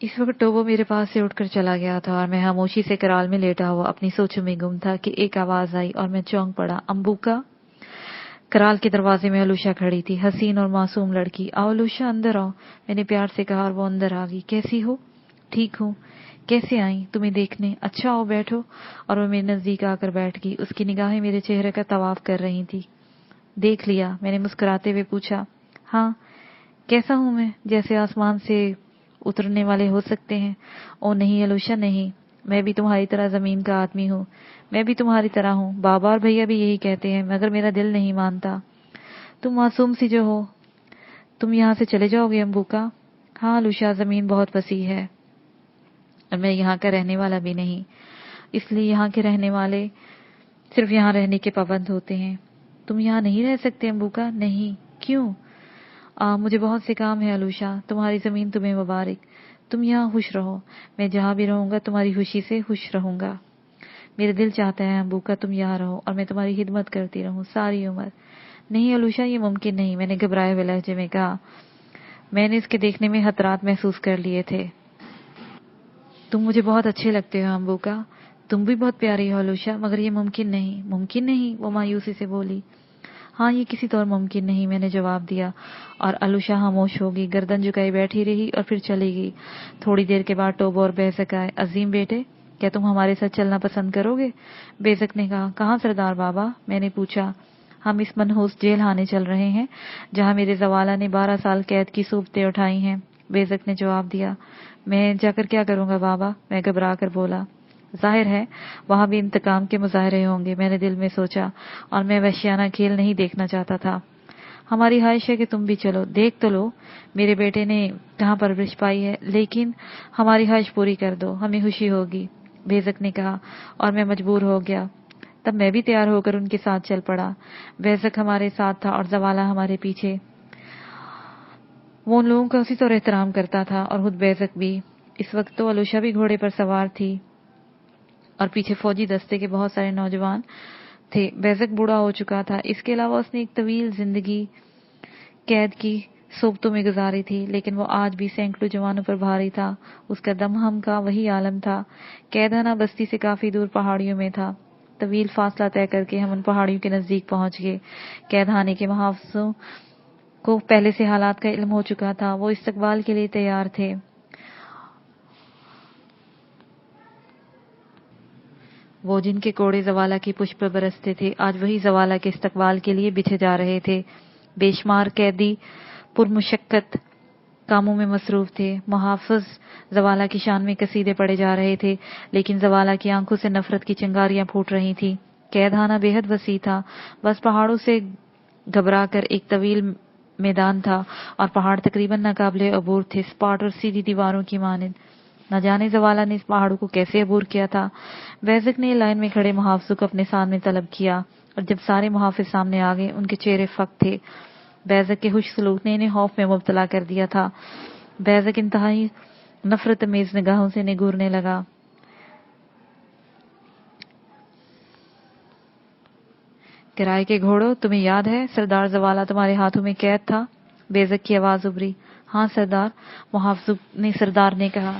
اس وقت ٹوبو میرے پاس سے اٹھ کر چلا گیا تھا اور میں خاموشی سے کرال میں لیٹا ہوا اپنی سوچوں میں گم تھا کہ ایک آواز آئی اور میں چونک پڑا، امبوکا۔ کرال کے دروازے میں علوشا کھڑی تھی، حسین اور معصوم لڑکی۔ آؤ علوشا، اندر آؤ، میں نے پیار سے کہا اور وہ اندر آ گئی۔ کیسی ہو؟ ٹھیک ہوں۔ کیسے آئیں؟ تمہیں دیکھنے۔ اچھا آؤ بیٹھو۔ اور وہ میرے نزدیک آ کر بیٹھ گئی، اس کی نگاہیں میرے چہرے کا طواف کر رہی تھی۔ دیکھ لیا؟ میں نے مسکراتے ہوئے پوچھا۔ ہاں۔ کیسا ہوں میں؟ جیسے آسمان سے اترنے والے ہو سکتے ہیں؟ او نہیں علوشا نہیں، میں بھی تمہاری طرح زمین کا آدمی ہوں، میں بھی تمہاری طرح ہوں، بابا اور بھیا بھی یہی کہتے ہیں، مگر میرا دل نہیں مانتا۔ تم معصوم سی جو ہو، تم یہاں سے چلے جاؤ گے امبوکا؟ ہاں علوشا، زمین بہت وسیع ہے اور میں یہاں کا رہنے والا بھی نہیں، اس لیے یہاں کے رہنے والے صرف یہاں رہنے کے پابند ہوتے ہیں۔ تم یہاں نہیں رہ سکتے امبوکا؟ نہیں۔ کیوں؟ مجھے بہت سے کام ہے علوشا، تمہاری زمین تمہیں مبارک، تم یہاں خوش رہو، میں جہاں بھی رہوں گا تمہاری خوشی سے خوش رہوں گا۔ میرا دل چاہتا ہے امبوکا تم یہاں رہو اور میں تمہاری خدمت کرتی رہوں ساری عمر۔ نہیں علوشا، یہ ممکن نہیں، میں نے گھبرائے ہوئے لہجے میں کہا۔ میں نے اس کے دیکھنے میں خطرات محسوس کر لیے تھے۔ تم مجھے بہت اچھے لگتے ہو امبوکا، تم بھی بہت پیاری ہو علوشا، مگر یہ ممکن نہیں۔ ممکن نہیں؟ وہ مایوسی سے بولی۔ ہاں، یہ کسی طور ممکن نہیں، میں نے جواب دیا، اور علوشا خاموش ہوگی، گردن جھکائی بیٹھی رہی اور پھر چلی گئی۔ تھوڑی دیر کے بعد ٹوبو اور بیزک آئے۔ عظیم بیٹے، کیا تم ہمارے ساتھ چلنا پسند کرو گے؟ بیزک نے کہا۔ کہاں سردار بابا؟ میں نے پوچھا۔ ہم اس منحوس جیل خانے چل رہے ہیں جہاں میرے زوالہ نے 12 سال قید کی صورتیں اٹھائی ہیں، بیزک نے جواب دیا۔ میں جا کر کیا کروں گا بابا؟ میں گھبرا کر بولا۔ ظاہر ہے وہاں بھی انتقام کے مظاہرے ہوں گے، میں نے دل میں سوچا، اور میں وحشیانہ کھیل نہیں دیکھنا چاہتا تھا۔ ہماری خواہش ہے کہ تم بھی چلو، دیکھ تو لو میرے بیٹے نے کہاں پرورش پائی ہے، لیکن ہماری خواہش پوری کر دو، ہمیں خوشی ہوگی، بیزک نے کہا، اور میں مجبور ہو گیا۔ تب میں بھی تیار ہو کر ان کے ساتھ چل پڑا۔ بیزک ہمارے ساتھ تھا اور زوالہ ہمارے پیچھے۔ وہ ان لوگوں کا اسی طرح احترام کرتا تھا اور خود بیزک بھی۔ اس وقت تو علوشا بھی گھوڑے پر سوار تھی اور پیچھے فوجی دستے کے بہت سارے نوجوان تھے۔ بیزک بوڑھا ہو چکا تھا، اس کے علاوہ اس نے ایک طویل زندگی قید کی صوبتوں میں گزاری تھی، لیکن وہ آج بھی سینکڑوں جوانوں پر بھاری تھا۔ اس کا دم ہم کا وہی عالم تھا۔ قید خانہ بستی سے کافی دور پہاڑیوں میں تھا۔ طویل فاصلہ طے کر کے ہم ان پہاڑیوں کے نزدیک پہنچ گئے۔ قید خانے کے محافظوں کو پہلے سے حالات کا علم ہو چکا تھا، وہ استقبال کے لیے تیار تھے۔ وہ جن کے کوڑے زوالہ کی پشت پر برستے تھے، آج وہی زوالہ کے استقبال کے لیے بچھے جا رہے تھے۔ بے شمار قیدی پرمشقت کاموں میں مصروف تھے۔ محافظ زوالہ کی شان میں قصیدے پڑے جا رہے تھے، لیکن زوالہ کی آنکھوں سے نفرت کی چنگاریاں پھوٹ رہی تھیں۔ قید خانہ بے حد وسیع تھا، بس پہاڑوں سے گھبرا کر ایک طویل میدان تھا اور پہاڑ تقریباً ناقابل عبور تھے، سپاٹ اور سیدھی دیواروں کی مانند۔ نہ جانے زوالہ نے اس پہاڑوں کو کیسے عبور کیا تھا۔ بیزک نے لائن میں کھڑے محافظوں کو اپنے سامنے طلب کیا، اور جب سارے محافظ سامنے آ گئے ان کے چہرے فک تھے۔ بیزک کے خوش سلوک نے انہیں خوف میں مبتلا کر دیا تھا۔ بیزک انتہائی نفرت امیز نگاہوں سے انہیں گھورنے لگا۔ کرائے کے گھوڑوں، تمہیں یاد ہے سردار زوالہ تمہارے ہاتھوں میں قید تھا؟ بیزک کی آواز ابھری۔ ہاں سردار، محافظوں نے سردار نے کہا۔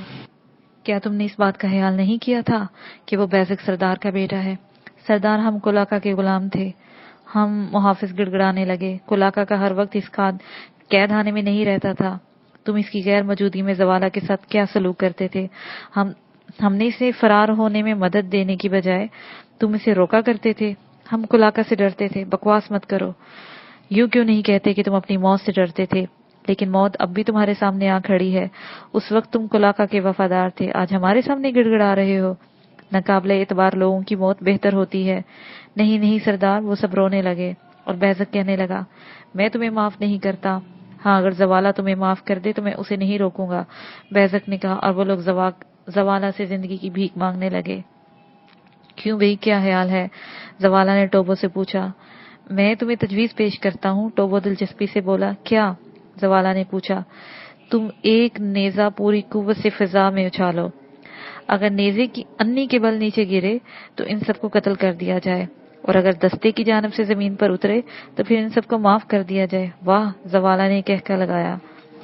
کیا تم نے اس بات کا خیال نہیں کیا تھا کہ وہ بیزک سردار کا بیٹا ہے؟ سردار، ہم کولاکا کے غلام تھے۔ ہم محافظ گڑ گڑانے لگے۔ کولاکا کا ہر وقت اس قید خانے میں نہیں رہتا تھا۔ تم اس کی غیر موجودگی میں زوالہ کے ساتھ کیا سلوک کرتے تھے؟ ہم نے اسے فرار ہونے میں مدد دینے کی بجائے تم اسے روکا کرتے تھے۔ ہم کولاکا سے ڈرتے تھے۔ بکواس مت کرو۔ یوں کیوں نہیں کہتے کہ تم اپنی موت سے ڈرتے تھے؟ لیکن موت اب بھی تمہارے سامنے آ کھڑی ہے۔ اس وقت تم کولاکا کے وفادار تھے، آج ہمارے سامنے گڑ گڑا رہے ہو۔ ناقابل اعتبار لوگوں کی موت بہتر ہوتی ہے۔ نہیں نہیں سردار، وہ سب رونے لگے اور بیزک کہنے لگا، میں تمہیں معاف نہیں کرتا۔ ہاں، اگر زوالہ تمہیں معاف کر دے تو میں اسے نہیں روکوں گا، بیزک نے کہا، اور وہ لوگ زوالہ سے زندگی کی بھیک مانگنے لگے۔ کیوں بھئی، کیا خیال ہے؟ زوالہ نے ٹوبو سے پوچھا۔ میں تمہیں تجویز پیش کرتا ہوں، ٹوبو دلچسپی سے بولا۔ کیا؟ زوالہ نے پوچھا۔ تم ایک نیزہ پوری قوت سے فضا میں اچھالو۔ اگر نیزے کی انی کے بل نیچے گرے تو ان سب کو قتل کر دیا جائے، اور اگر دستے کی جانب سے زمین پر اترے تو پھر ان سب کو معاف کر دیا جائے۔ واہ، زوالہ نے کہکا لگایا۔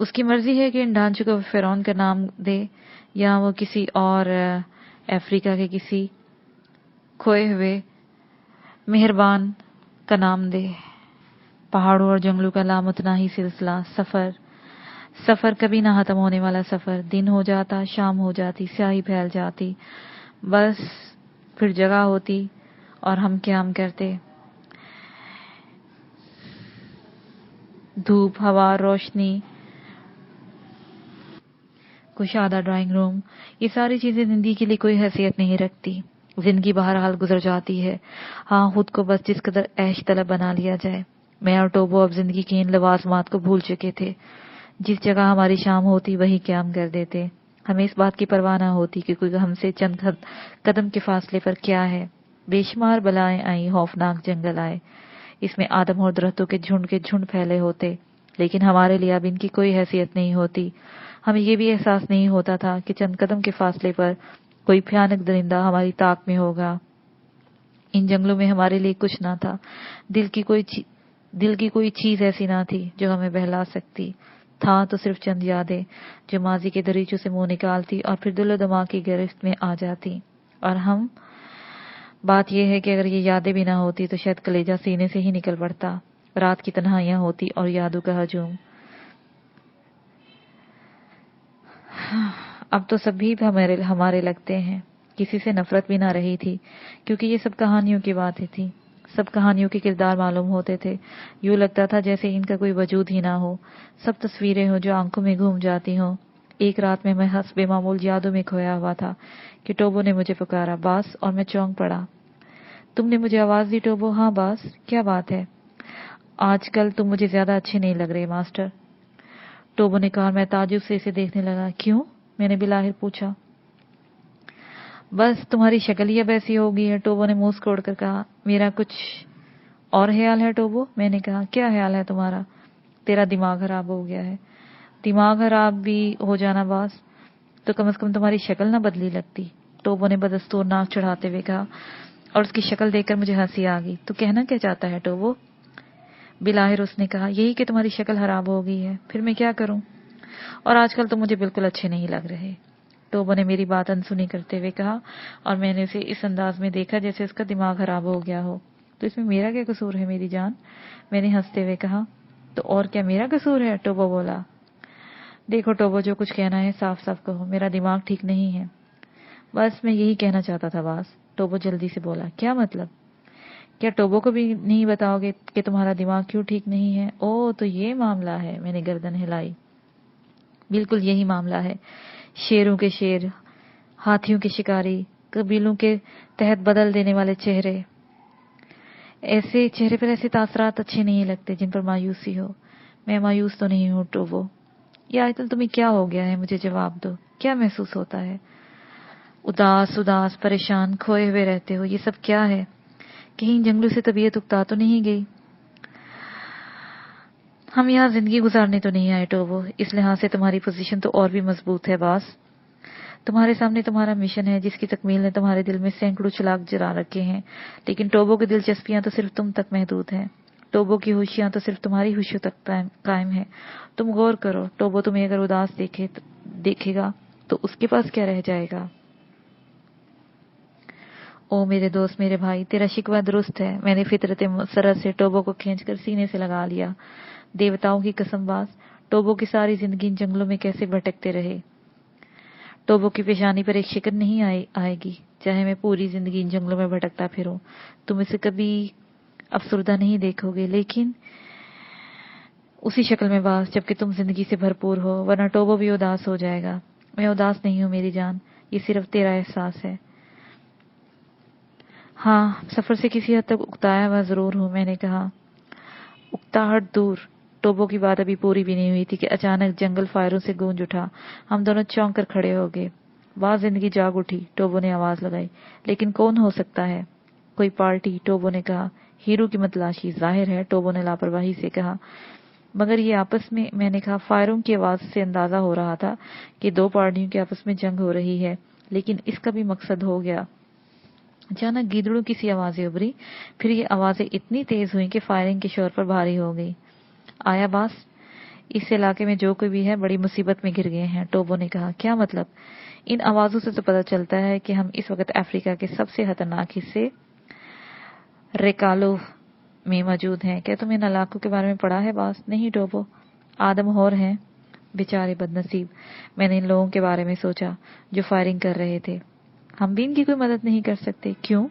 اس کی مرضی ہے کہ ان ڈھانچوں کو فرعون کا نام دے یا وہ کسی اور افریقہ کے کسی کھوئے ہوئے مہربان کا نام دے. پہاڑوں اور جنگلوں کا لامتناہی سلسلہ، سفر کبھی نہ ختم ہونے والا سفر. دن ہو جاتا، شام ہو جاتی، سیاہی پھیل جاتی، بس پھر جگہ ہوتی اور ہم قیام کرتے. دھوپ، ہوا، روشنی، کشادہ ڈرائنگ روم، یہ ساری چیزیں زندگی کے لیے کوئی حیثیت نہیں رکھتی. زندگی بہرحال گزر جاتی ہے. ہاں، خود کو بس جس قدر عیش طلب بنا لیا جائے. میں اور ٹوبو اب زندگی کے ان لوازمات کو بھول چکے تھے. جس جگہ ہماری شام ہوتی وہی قیام کر دیتے. ہمیں اس بات کی پرواہ نہ ہوتی کہ کوئی ہم سے چند قدم کے فاصلے پر کیا ہے. بے شمار بلائیں آئیں، خوفناک جنگل آئے. اس میں آدم اور درختوں کے جھنڈ پھیلے ہوتے، لیکن ہمارے لیے اب ان کی کوئی حیثیت نہیں ہوتی. ہمیں یہ بھی احساس نہیں ہوتا تھا کہ چند قدم کے فاصلے پر کوئی بھیانک درندہ ہماری طاق میں ہوگا. ان جنگلوں میں ہمارے لیے کچھ نہ تھا. دل کی کوئی چیز ایسی نہ تھی جو ہمیں بہلا سکتی. تھا تو صرف چند یادیں جو ماضی کے دریچوں سے منہ نکالتی اور پھر دل و دماغ کی گرفت میں آ جاتی. اور بات یہ ہے کہ اگر یہ یادیں بھی نہ ہوتی تو شاید کلیجہ سینے سے ہی نکل پڑتا. رات کی تنہائیاں ہوتی اور یادوں کا ہجوم. اب تو سب بھی ہمارے لگتے ہیں. کسی سے نفرت بھی نہ رہی تھی کیونکہ یہ سب کہانیوں کی باتیں تھیں. سب کہانیوں کے کردار معلوم ہوتے تھے. یوں لگتا تھا جیسے ان کا کوئی وجود ہی نہ ہو. سب تصویریں ہوں جو آنکھوں میں گھوم جاتی ہوں. ایک رات میں حسب معمول یادوں میں کھویا ہوا تھا کہ ٹوبو نے مجھے پکارا، باس، اور میں چونک پڑا. تم نے مجھے آواز دی ٹوبو؟ ہاں باس. کیا بات ہے؟ آج کل تم مجھے زیادہ اچھے نہیں لگ رہے ماسٹر، ٹوبو نے کہا. میں تعجب سے اسے دیکھنے لگا. کیوں؟ میں نے بالآخر پوچھا. بس تمہاری شکل ہی اب ایسی ہو گئی ہے، ٹوبو نے منہ سکوڑ کر کہا. میرا کچھ اور خیال ہے ٹوبو؟ میں نے کہا. کیا خیال ہے تمہارا؟ تیرا دماغ خراب ہو گیا ہے. دماغ خراب بھی ہو جانا باس تو کم از کم تمہاری شکل نہ بدلی لگتی، ٹوبو نے بدستور ناک چڑھاتے ہوئے کہا. اور اس کی شکل دیکھ کر مجھے ہنسی آ گئی. تو کہنا کیا چاہتا ہے ٹوبو؟ بالآخر اس نے کہا. یہی کہ تمہاری شکل خراب ہو گئی ہے. پھر میں کیا کروں؟ اور آج کل تم مجھے بالکل اچھے نہیں لگ رہے، ٹوبو نے میری بات انسنی کرتے ہوئے کہا. اور میں نے اسے اس انداز میں دیکھا جیسے اس کا دماغ خراب ہو گیا ہو. تو اس میں میرا کیا قصور ہے میری جان؟ میں نے ہنستے ہوئے کہا. تو اور کیا میرا قصور ہے؟ ٹوبو بولا. دیکھو ٹوبو، جو کچھ کہنا ہے صاف صاف کہو. میرا دماغ ٹھیک نہیں ہے. بس میں یہی کہنا چاہتا تھا باس، ٹوبو جلدی سے بولا. کیا مطلب؟ کیا ٹوبو کو بھی نہیں بتاؤ گے کہ تمہارا دماغ کیوں ٹھیک نہیں ہے؟ او تو یہ معاملہ ہے. میں نے گردن ہلائی. بالکل یہی معاملہ ہے. شیروں کے شیر، ہاتھیوں کے شکاری، قبیلوں کے تحت بدل دینے والے چہرے. ایسے چہرے پر ایسے تاثرات اچھے نہیں لگتے جن پر مایوسی ہو. میں مایوس تو نہیں ہوں ٹوبو. یہ آج کل تمہیں کیا ہو گیا ہے؟ مجھے جواب دو. کیا محسوس ہوتا ہے؟ اداس پریشان، کھوئے ہوئے رہتے ہو. یہ سب کیا ہے؟ کہیں جنگلوں سے طبیعت اکتا تو نہیں گئی؟ ہم یہاں زندگی گزارنے تو نہیں آئے ٹوبو. اس لحاظ سے تمہاری پوزیشن تو اور بھی مضبوط ہے باس. تمہارے سامنے تمہارا مشن ہے جس کی تکمیل نے تمہارے دل میں سینکڑوں چراغ جلا رکھے ہیں. لیکن ٹوبو کی دلچسپیاں تو صرف تم تک محدود ہیں. ٹوبو کی ہوشیاں تو صرف تمہاری ہوشیوں تک قائم ہیں. تم غور کرو. ٹوبو تمہیں اگر اداس دیکھے گا تو اس کے پاس کیا رہ جائے گا؟ او میرے دوست، میرے بھائی، تیرا شکوہ درست ہے. میں نے فطرت مسرت سے ٹوبو کو کھینچ کر سینے سے لگا لیا. دیوتاؤں کی قسم باز، ٹوبو کی ساری زندگی ان جنگلوں میں کیسے بھٹکتے رہے. ٹوبو کی پیشانی پر ایک شکن نہیں آئے گی چاہے میں پوری زندگی ان جنگلوں میں بھٹکتا پھروں. تم اسے کبھی افسردہ نہیں دیکھو گے، لیکن اسی شکل میں باز جبکہ تم زندگی سے بھرپور ہو، ورنہ ٹوبو بھی اداس ہو جائے گا. میں اداس نہیں ہوں میری جان، یہ صرف تیرا احساس ہے. ہاں، سفر سے کسی حد تک اکتایا ہوا ضرور ہوں. میں نے کہا. اکتاہٹ دور. ٹوبو کی بات ابھی پوری بھی نہیں ہوئی تھی کہ اچانک جنگل فائروں سے گونج اٹھا. ہم دونوں چونک کر کھڑے ہو گئے. بعض زندگی جاگ اٹھی. ٹوبو نے آواز لگائی. لیکن کون ہو سکتا ہے؟ کوئی پارٹی، ٹوبو نے کہا. ہیرو کی متلاشی، ظاہر ہے، ٹوبو نے لاپرواہی سے کہا. مگر یہ آپس میں نے کہا. فائروں کی آواز سے اندازہ ہو رہا تھا کہ دو پارٹیوں کے آپس میں جنگ ہو رہی ہے، لیکن اس کا بھی مقصد ہو گیا. اچانک گیدڑوں کی سی آوازیں ابری. پھر یہ آوازیں اتنی تیز ہوئیں کہ فائرنگ کے شور پر بھاری ہو گئی. آیا باس؟ اس علاقے میں جو کوئی بھی ہے بڑی مصیبت میں گر گئے ہیں. ٹوبو نے کہا. کیا مطلب؟ ان آوازوں سے تو پتہ چلتا ہے کہ ہم اس وقت افریقہ کے سب سے خطرناک حصے ریکالو میں موجود ہیں. کیا تم ان علاقوں کے بارے میں پڑھا ہے باس؟ نہیں ٹوبو. آدم ہور ہیں بیچارے بد نصیب. میں نے ان لوگوں کے بارے میں سوچا جو فائرنگ کر رہے تھے. ہم بھی ان کی کوئی مدد نہیں کر سکتے. کیوں؟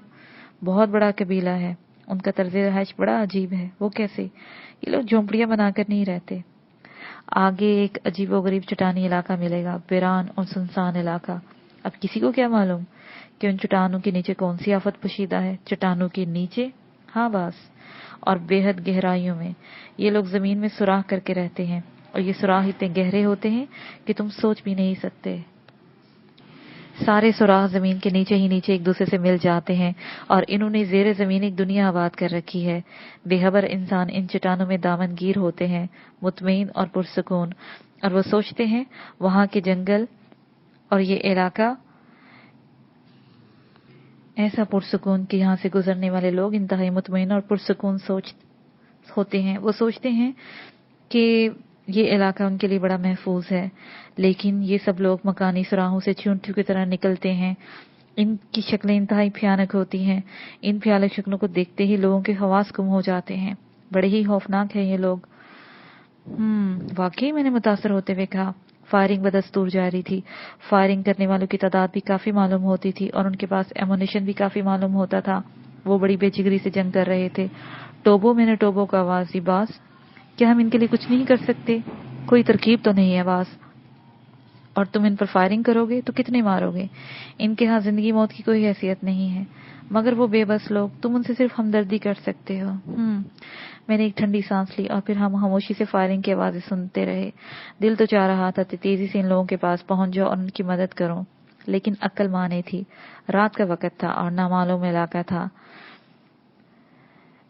بہت بڑا قبیلہ ہے, ان کا طرز رہائش بڑا عجیب ہے. وہ کیسے؟ یہ لوگ جھونپڑیاں بنا کر نہیں رہتے. آگے ایک عجیب و غریب چٹانی علاقہ ملے گا, ویران اور سنسان علاقہ. اب کسی کو کیا معلوم کہ ان چٹانوں کے نیچے کون سی آفت پوشیدہ ہے؟ چٹانوں کے نیچے؟ ہاں باس, اور بے حد گہرائیوں میں. یہ لوگ زمین میں سوراخ کر کے رہتے ہیں, اور یہ سوراخ اتنے گہرے ہوتے ہیں کہ تم سوچ بھی نہیں سکتے. سارے سوراخ زمین کے نیچے ہی نیچے ایک دوسرے سے مل جاتے ہیں, اور انہوں نے زیر زمین ایک دنیا آباد کر رکھی ہے. بے خبر انسان ان چٹانوں میں دامن گیر ہوتے ہیں, مطمئن اور پرسکون, اور وہ سوچتے ہیں وہاں کے جنگل اور یہ علاقہ ایسا پرسکون کہ یہاں سے گزرنے والے لوگ انتہائی مطمئن اور پرسکون ہوتے ہیں. وہ سوچتے ہیں کہ یہ علاقہ ان کے لیے بڑا محفوظ ہے. لیکن یہ سب لوگ مکانی سوراخوں سے چیونٹیوں کی طرح نکلتے ہیں. ان کی شکلیں انتہائی بھیانک ہوتی ہیں. ان بھیانک شکلوں کو دیکھتے ہی لوگوں کے حواس گم ہو جاتے ہیں. بڑے ہی خوفناک ہیں یہ لوگ. واقعی, میں نے متاثر ہوتے ہوئے کہا. فائرنگ بدستور جاری تھی. فائرنگ کرنے والوں کی تعداد بھی کافی معلوم ہوتی تھی, اور ان کے پاس ایمونیشن بھی کافی معلوم ہوتا تھا. وہ بڑی بے جگری سے جنگ کر رہے تھے. ٹوبو, میں نے ٹوبو کا آواز دی. باس, کیا ہم ان کے لیے کچھ نہیں کر سکتے؟ کوئی ترکیب تو نہیں ہے باس؟ اور تم ان پر فائرنگ کرو گے تو کتنے مارو گے؟ ان کے ہاں زندگی موت کی کوئی حیثیت نہیں ہے. مگر وہ بے بس لوگ, تم ان سے صرف ہمدردی کر سکتے ہو. میں نے ایک ٹھنڈی سانس لی, اور پھر ہم خاموشی سے فائرنگ کی آوازیں سنتے رہے. دل تو چاہ رہا تھا تیزی سے ان لوگوں کے پاس پہنچ جاؤ اور ان کی مدد کروں, لیکن عقل مانے تھی. رات کا وقت تھا اور نامعلوم علاقہ تھا.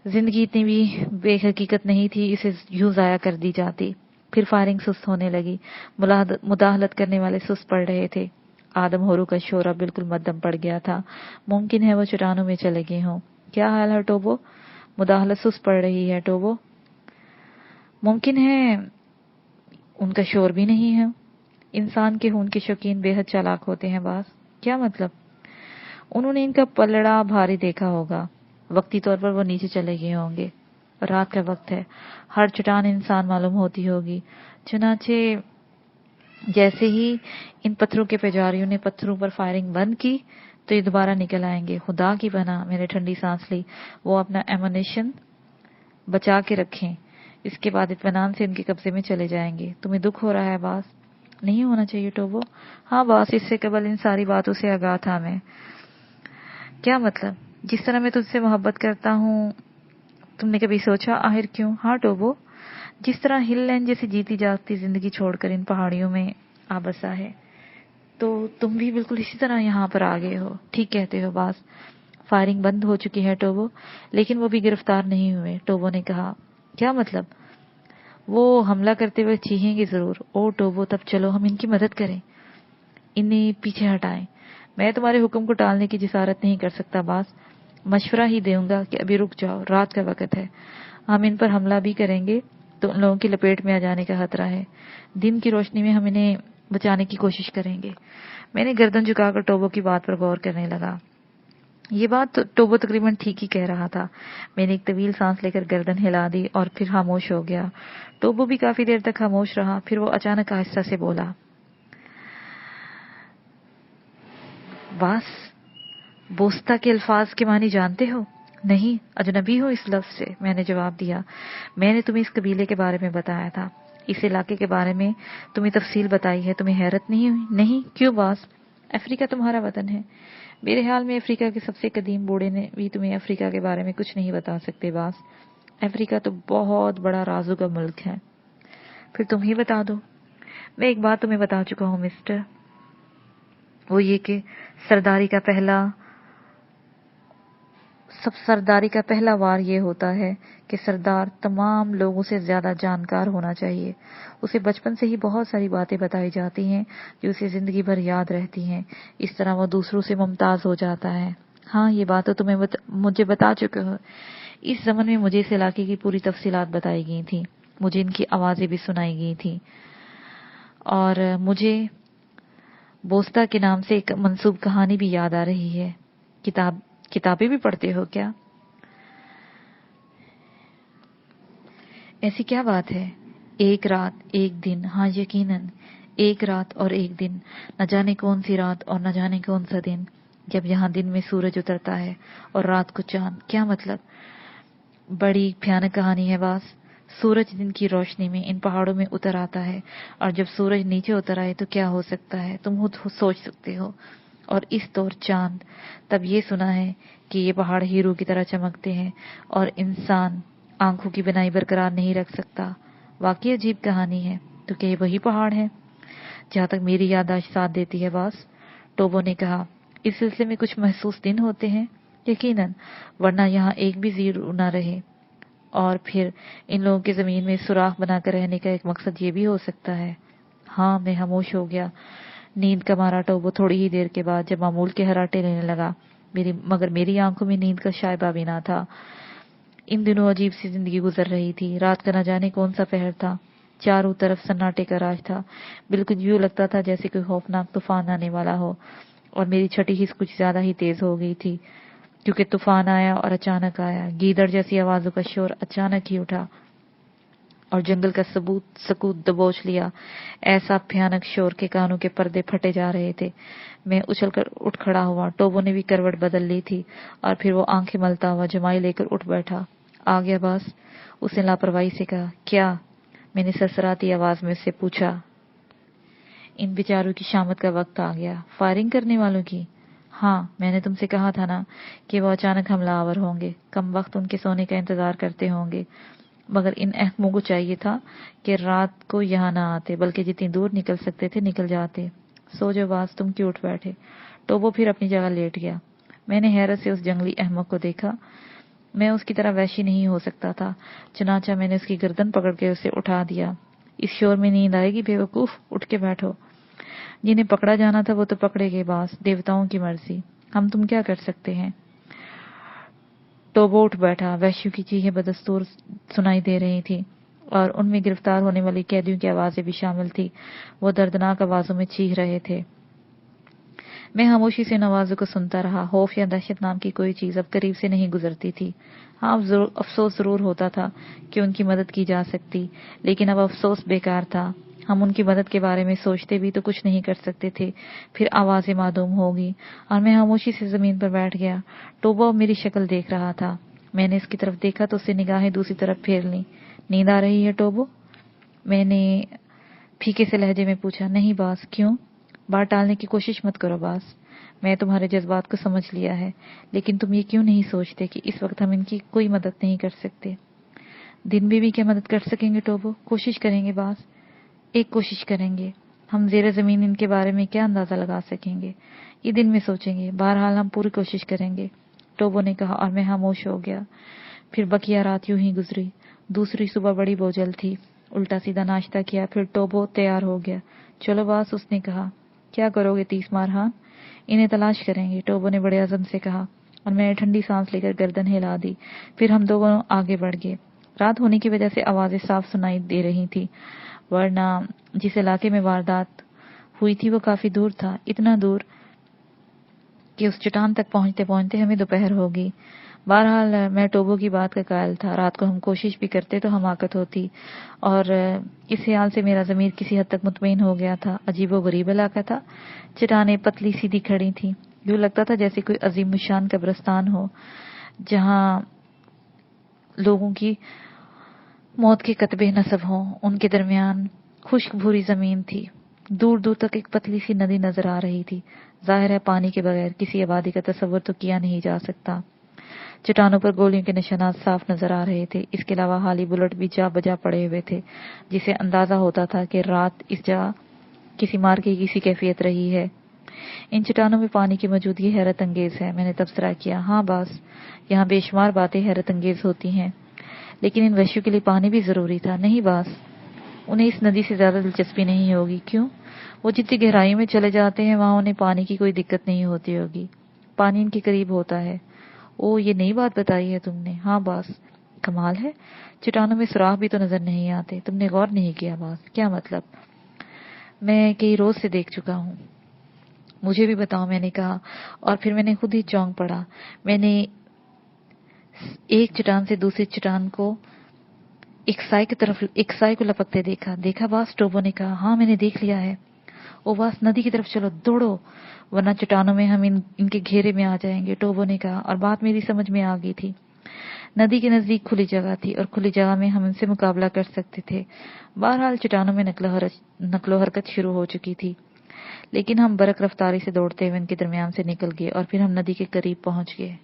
زندگی اتنی بھی بے حقیقت نہیں تھی اسے یوں ضائع کر دی جاتی. پھر فائرنگ سست ہونے لگی. مداخلت کرنے والے سست پڑ رہے تھے. آدم ہورو کا شورا بالکل مدھم پڑ گیا تھا. ممکن ہے وہ چٹانوں میں چلے گئے ہوں. کیا حال ہے ٹوبو؟ مداخلت سست پڑ رہی ہے ٹوبو. ممکن ہے ان کا شور بھی نہیں ہے. انسان کے خون کے شوقین بے حد چالاک ہوتے ہیں باس. کیا مطلب؟ انہوں نے ان کا پلڑا بھاری دیکھا ہوگا. وقتی طور پر وہ نیچے چلے گئے ہوں گے. رات کا وقت ہے, ہر چٹان انسان معلوم ہوتی ہوگی. چنانچہ جیسے ہی ان پتھروں کے پجاریوں نے پتھروں پر فائرنگ بند کی تو یہ دوبارہ نکل آئیں گے. خدا کی پناہ, میں نے ٹھنڈی سانس لی. وہ اپنا ایمونیشن بچا کے رکھیں, اس کے بعد اطمینان سے ان کے قبضے میں چلے جائیں گے. تمہیں دکھ ہو رہا ہے باس؟ نہیں ہونا چاہیے ٹوبو. ہاں باس, اس سے قبل ان ساری باتوں سے آگاہ تھا میں. کیا مطلب؟ جس طرح میں تجھ سے محبت کرتا ہوں, تم نے کبھی سوچا آخر کیوں؟ ہاں ٹوبو, جس طرح ہل لینڈ جیسی جیتی جاگتی زندگی چھوڑ کر ان پہاڑیوں میں آ بسا ہے, تو تم بھی بالکل اسی طرح یہاں پر آ گئے ہو. ٹھیک کہتے ہو باس. فائرنگ بند ہو چکی ہے ٹوبو, لیکن وہ بھی گرفتار نہیں ہوئے. ٹوبو نے کہا. کیا مطلب؟ وہ حملہ کرتے ہوئے چیخیں گے ضرور. او ٹوبو, تب چلو ہم ان کی مدد کریں, انہیں پیچھے ہٹائیں. میں تمہارے حکم کو ٹالنے کی جسارت نہیں کر سکتا باس. مشورہ ہی دوں گا کہ ابھی رک جاؤ, رات کا وقت ہے. ہم ان پر حملہ بھی کریں گے تو ان لوگوں کی لپیٹ میں آ جانے کا خطرہ ہے. دن کی روشنی میں ہم انہیں بچانے کی کوشش کریں گے. میں نے گردن جھکا کر ٹوبو کی بات پر غور کرنے لگا. یہ بات ٹوبو تقریباً ٹھیک ہی کہہ رہا تھا. میں نے ایک طویل سانس لے کر گردن ہلا دی اور پھر خاموش ہو گیا. ٹوبو بھی کافی دیر تک خاموش رہا. پھر وہ اچانک آہستہ سے بولا. باس, بوستا کے الفاظ کے معنی جانتے ہو؟ نہیں, اجنبی ہو اس لفظ سے, میں نے جواب دیا. میں نے تمہیں اس قبیلے کے بارے میں بتایا تھا, اس علاقے کے بارے میں تمہیں تفصیل بتائی ہے. تمہیں حیرت نہیں ہوئی؟ نہیں. کیوں باس؟ افریقہ تمہارا وطن ہے. میرے خیال میں افریقہ کے سب سے قدیم بوڑھے نے بھی تمہیں افریقہ کے بارے میں کچھ نہیں بتا سکتے باس. افریقہ تو بہت بڑا رازوں کا ملک ہے. پھر تم ہی بتا دو. میں ایک بات تمہیں بتا چکا ہوں مسٹر, وہ یہ کہ سرداری کا پہلا وار یہ ہوتا ہے کہ سردار تمام لوگوں سے زیادہ جانکار ہونا چاہیے. اسے بچپن سے ہی بہت ساری باتیں بتائی جاتی ہیں جو اسے زندگی بھر یاد رہتی ہیں. اس طرح وہ دوسروں سے ممتاز ہو جاتا ہے. ہاں, یہ بات تو تمہیں مجھے بتا چکے ہو. اس زمن میں مجھے اس علاقے کی پوری تفصیلات بتائی گئی تھی. مجھے ان کی آوازیں بھی سنائی گئی تھی، اور مجھے بوستا کے نام سے ایک منسوب کہانی بھی یاد آ رہی ہے۔ کتابیں بھی پڑھتے ہو کیا؟ ایسی کیا بات ہے؟ ایک رات ایک دن، ہاں یقیناً ایک رات اور ایک دن، نہ جانے کون سی رات اور نہ جانے کون سا دن، جب یہاں دن میں سورج اترتا ہے اور رات کو چاند۔ کیا مطلب؟ بڑی بھیانک کہانی ہے باس۔ سورج دن کی روشنی میں ان پہاڑوں میں اتر آتا ہے، اور جب سورج نیچے اتر آئے تو کیا ہو سکتا ہے، تم خود سوچ سکتے ہو۔ اور اس طور چاند۔ تب یہ سنا ہے کہ یہ پہاڑ ہیرو کی طرح چمکتے ہیں اور انسان آنکھوں کی بنائی برقرار نہیں رکھ سکتا۔ واقعی عجیب کہانی ہے۔ تو کیا یہ وہی پہاڑ ہے؟ جہاں تک میری یادداشت ساتھ دیتی ہے باس، ٹوبو نے کہا۔ اس سلسلے میں کچھ محسوس دن ہوتے ہیں؟ یقیناً، ورنہ یہاں ایک بھی زیرو نہ رہے۔ اور پھر ان لوگوں کے زمین میں سوراخ بنا کر رہنے کا ایک مقصد یہ بھی ہو سکتا ہے۔ ہاں، میں خاموش ہو گیا۔ نیند کا مارا ٹوبو تھوڑی ہی دیر کے بعد جب معمول کے ہراٹے لینے لگا، مگر میری آنکھوں میں نیند کا شائبہ بھی نہ تھا۔ ان دنوں عجیب سی زندگی گزر رہی تھی۔ رات کا نہ جانے کون سا پہر تھا، چاروں طرف سناٹے کا راج تھا۔ بالکل یوں لگتا تھا جیسے کوئی خوفناک طوفان آنے والا ہو، اور میری چھٹی حس کچھ زیادہ ہی تیز ہو گئی تھی، کیونکہ طوفان آیا اور اچانک آیا۔ گیدڑ جیسی آوازوں کا شور اچانک ہی اٹھا اور جنگل کا سکوت دبوچ لیا۔ ایسا بھیانک شور کے کانوں کے پردے پھٹے جا رہے تھے۔ میں اچھل کر اٹھ کھڑا ہوا۔ ٹوبو نے بھی کروٹ بدل لی تھی، اور پھر وہ آنکھیں ملتا ہوا جمائی لے کر اٹھ بیٹھا۔ آ گیا باس؟ اس نے لاپرواہی سے کہا۔ کیا؟ میں نے سرسراتی آواز میں اس سے پوچھا۔ ان بیچاروں کی شامت کا وقت آ گیا۔ فائرنگ کرنے والوں کی؟ ہاں، میں نے تم سے کہا تھا نا کہ وہ اچانک حملہ آور ہوں گے، کم وقت ان کے سونے کا انتظار کرتے ہوں گے۔ مگر ان احمقوں کو چاہیے تھا کہ رات کو یہاں نہ آتے، بلکہ جتنی دور نکل سکتے تھے نکل جاتے۔ سو جو باز، تم کیوں اٹھ بیٹھے؟ ٹوبو پھر اپنی جگہ لیٹ گیا۔ میں نے حیرت سے اس جنگلی احمق کو دیکھا۔ میں اس کی طرح وحشی نہیں ہو سکتا تھا، چنانچہ میں نے اس کی گردن پکڑ کے اسے اٹھا دیا۔ اس شور میں نیند آئے گی بے وقوف، اٹھ کے بیٹھو۔ جنہیں پکڑا جانا تھا وہ تو پکڑے گئے باس، دیوتاؤں کی مرضی، ہم تم کیا کر سکتے ہیں؟ ٹوبو اٹھ بیٹھا۔ وحشیوں کی چیخیں بدستور سنائی دے رہی تھی، اور ان میں گرفتار ہونے والی قیدیوں کی آوازیں بھی شامل تھی۔ وہ دردناک آوازوں میں چیخ رہے تھے۔ میں خاموشی سے ان آوازوں کو سنتا رہا۔ خوف یا دہشت نام کی کوئی چیز اب قریب سے نہیں گزرتی تھی۔ ہاں، افسوس ضرور ہوتا تھا کہ ان کی مدد کی جا سکتی، لیکن اب افسوس بیکار تھا۔ ہم ان کی مدد کے بارے میں سوچتے بھی تو کچھ نہیں کر سکتے تھے، پھر آوازیں معدوم ہوگی، اور میں خاموشی سے زمین پر بیٹھ گیا۔ ٹوبو اب میری شکل دیکھ رہا تھا۔ میں نے اس کی طرف دیکھا تو اس سے نگاہیں دوسری طرف پھیر لیں۔ نیند آ رہی ہے ٹوبو؟ میں نے پھیکے سے لہجے میں پوچھا۔ نہیں باس۔ کیوں؟ بات ٹالنے کی کوشش مت کرو باس، میں تمہارے جذبات کو سمجھ لیا ہے، لیکن تم یہ کیوں نہیں سوچتے کہ اس وقت ہم ان کی کوئی مدد نہیں کر سکتے؟ دن بھی کیا مدد کر سکیں گے ٹوبو؟ کوشش کریں گے باس، ایک کوشش کریں گے۔ ہم زیر زمین ان کے بارے میں کیا اندازہ لگا سکیں گے؟ یہ دن میں سوچیں گے۔ بہرحال ہم پوری کوشش کریں گے، ٹوبو نے کہا، اور میں خاموش ہو گیا۔ پھر بقیہ رات یوں ہی گزری۔ دوسری صبح بڑی بوجھل تھی۔ الٹا سیدھا ناشتہ کیا، پھر ٹوبو تیار ہو گیا۔ چلو باس، اس نے کہا۔ کیا کرو گے 30 مارہان؟ انہیں تلاش کریں گے، ٹوبو نے بڑے عزم سے کہا، اور میں نے ٹھنڈی سانس لے کر گردن ہلا دی۔ پھر ہم دونوں آگے بڑھ گئے۔ رات ہونے کی وجہ سے آوازیں صاف سنائی دے رہی تھی، ورنہ جس علاقے میں واردات ہوئی تھی وہ کافی دور تھا، اتنا دور کہ اس چٹان تک پہنچتے پہنچتے ہمیں دوپہر ہوگی۔ بہرحال میں ٹوبو کی بات کا قائل تھا۔ رات کو ہم کوشش بھی کرتے تو حماقت ہوتی، اور اس خیال سے میرا ضمیر کسی حد تک مطمئن ہو گیا تھا۔ عجیب و غریب علاقہ تھا۔ چٹانیں پتلی سیدھی کھڑی تھیں، یوں لگتا تھا جیسے کوئی عظیم الشان قبرستان ہو، جہاں لوگوں کی موت کے کتبے نصب ہوں۔ ان کے درمیان خشک بھوری زمین تھی، دور دور تک ایک پتلی سی ندی نظر آ رہی تھی۔ ظاہر ہے پانی کے بغیر کسی آبادی کا تصور تو کیا نہیں جا سکتا۔ چٹانوں پر گولیوں کے نشانات صاف نظر آ رہے تھے۔ اس کے علاوہ خالی بلٹ بھی جا بجا پڑے ہوئے تھے، جسے اندازہ ہوتا تھا کہ رات اس جگہ کسی مارکے کی سی کیفیت رہی ہے۔ ان چٹانوں میں پانی کی موجودگی حیرت انگیز ہے، میں نے تبصرہ کیا۔ ہاں باس، یہاں بے شمار باتیں حیرت انگیز ہوتی ہیں، لیکن ان وحشیوں کے لیے پانی بھی ضروری تھا، نہیں باس؟ انہیں اس ندی سے زیادہ دلچسپی نہیں ہوگی۔ کیوں؟ وہ جتنی گہرائیوں میں چلے جاتے ہیں وہاں انہیں پانی کی کوئی دقت نہیں ہوتی ہوگی، پانی ان کے قریب ہوتا ہے۔ او، یہ نئی بات بتائی ہے تم نے۔ ہاں باس، کمال ہے, چٹانوں میں سوراخ بھی تو نظر نہیں آتے. تم نے غور نہیں کیا باز, کیا مطلب؟ میں کئی روز سے دیکھ چکا ہوں. مجھے بھی بتاؤ, میں نے کہا, اور پھر میں نے خود ہی چونک پڑا. میں نے ایک چٹان سے دوسری چٹان کو ایک سائے کو لپکتے دیکھا باس, ٹوبو نے کہا. ہاں میں نے دیکھ لیا ہے. او باس, ندی کی طرف چلو, دوڑو, ورنہ چٹانوں میں ہم ان کے گھیرے میں آ جائیں گے, ٹوبو نے کہا. اور بات میری سمجھ میں آ گئی تھی. ندی کے نزدیک کھلی جگہ تھی, اور کھلی جگہ میں ہم ان سے مقابلہ کر سکتے تھے. بہرحال چٹانوں میں نقل و حرکت شروع ہو چکی تھی, لیکن ہم برق رفتاری سے دوڑتے ہوئے ان کے درمیان سے نکل گئے, اور پھر ہم ندی کے قریب پہنچ گئے.